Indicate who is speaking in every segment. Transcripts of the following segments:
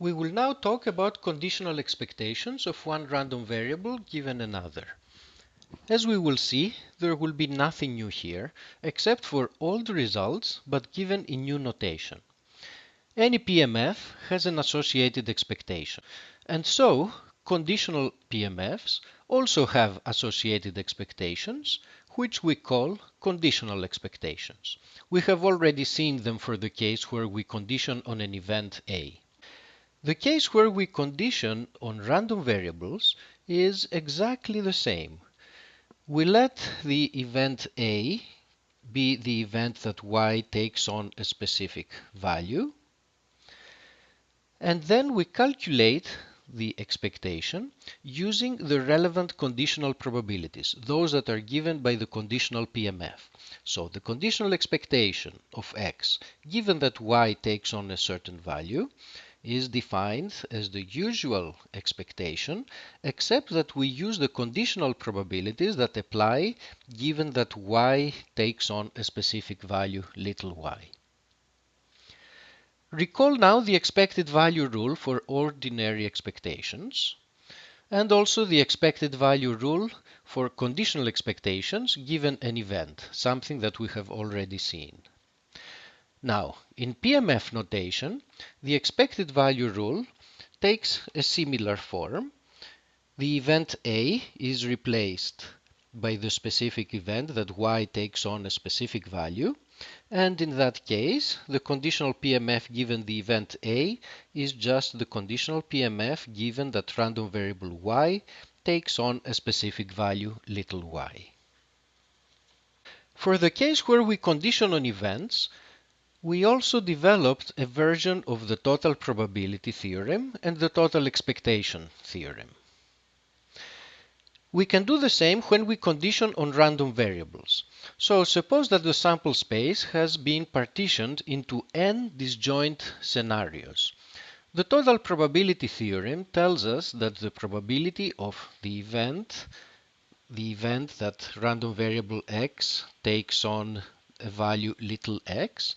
Speaker 1: We will now talk about conditional expectations of one random variable given another. As we will see, there will be nothing new here, except for old results, but given in new notation. Any PMF has an associated expectation, and so conditional PMFs also have associated expectations, which we call conditional expectations. We have already seen them for the case where we condition on an event A. The case where we condition on random variables is exactly the same. We let the event A be the event that y takes on a specific value, and then we calculate the expectation using the relevant conditional probabilities, those that are given by the conditional PMF. So the conditional expectation of x, given that y takes on a certain value, is defined as the usual expectation, except that we use the conditional probabilities that apply given that y takes on a specific value, little y. Recall now the expected value rule for ordinary expectations, and also the expected value rule for conditional expectations given an event, something that we have already seen. Now, in PMF notation, the expected value rule takes a similar form. The event A is replaced by the specific event that y takes on a specific value, and in that case, the conditional PMF given the event A is just the conditional PMF given that random variable y takes on a specific value, little y. For the case where we condition on events, we also developed a version of the total probability theorem and the total expectation theorem. We can do the same when we condition on random variables. So suppose that the sample space has been partitioned into n disjoint scenarios. The total probability theorem tells us that the probability of the event that random variable x takes on a value little x,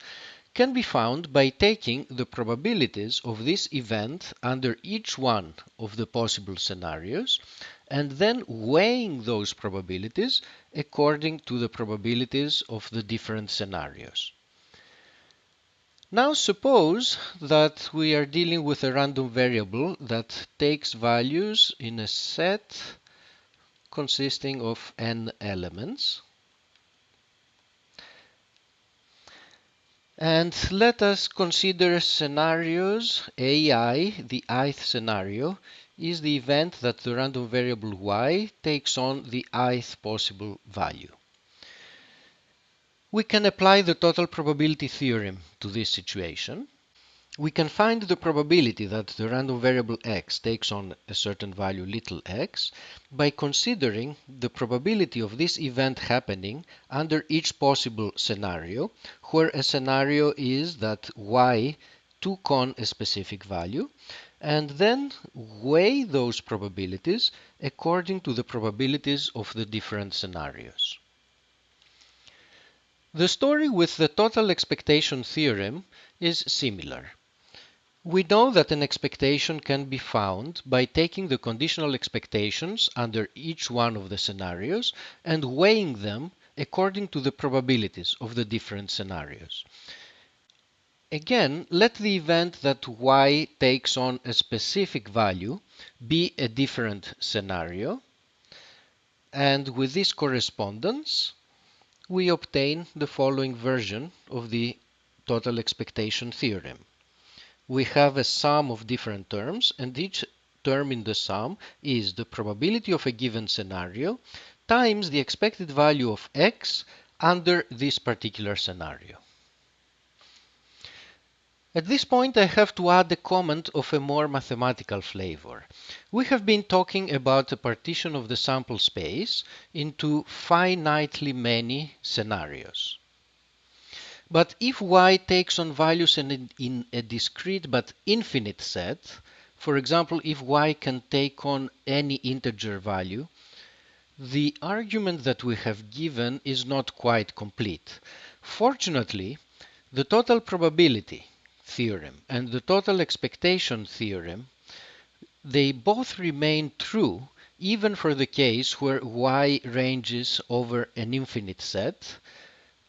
Speaker 1: can be found by taking the probabilities of this event under each one of the possible scenarios and then weighing those probabilities according to the probabilities of the different scenarios. Now suppose that we are dealing with a random variable that takes values in a set consisting of n elements. And let us consider scenarios. AI, the ith scenario, is the event that the random variable y takes on the ith possible value. We can apply the total probability theorem to this situation. We can find the probability that the random variable x takes on a certain value little x by considering the probability of this event happening under each possible scenario, where a scenario is that y took on a specific value, and then weigh those probabilities according to the probabilities of the different scenarios. The story with the total expectation theorem is similar. We know that an expectation can be found by taking the conditional expectations under each one of the scenarios and weighing them according to the probabilities of the different scenarios. Again, let the event that y takes on a specific value be a different scenario, and with this correspondence, we obtain the following version of the total expectation theorem. We have a sum of different terms, and each term in the sum is the probability of a given scenario times the expected value of x under this particular scenario. At this point, I have to add a comment of a more mathematical flavor. We have been talking about a partition of the sample space into finitely many scenarios. But if y takes on values in a discrete but infinite set, for example, if y can take on any integer value, the argument that we have given is not quite complete. Fortunately, the total probability theorem and the total expectation theorem, they both remain true even for the case where y ranges over an infinite set,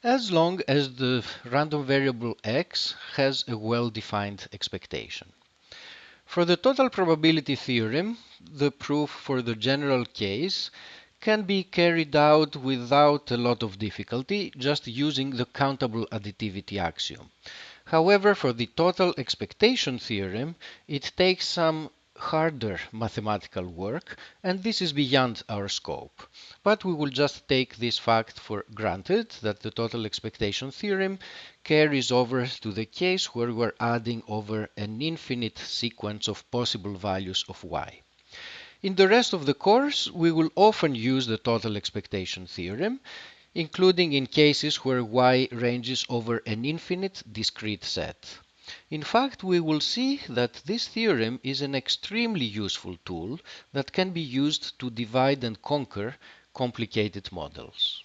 Speaker 1: as long as the random variable x has a well-defined expectation. For the total probability theorem, the proof for the general case can be carried out without a lot of difficulty, just using the countable additivity axiom. However, for the total expectation theorem, it takes some harder mathematical work, and this is beyond our scope. But we will just take this fact for granted, that the total expectation theorem carries over to the case where we're adding over an infinite sequence of possible values of y. In the rest of the course, we will often use the total expectation theorem, including in cases where y ranges over an infinite discrete set. In fact, we will see that this theorem is an extremely useful tool that can be used to divide and conquer complicated models.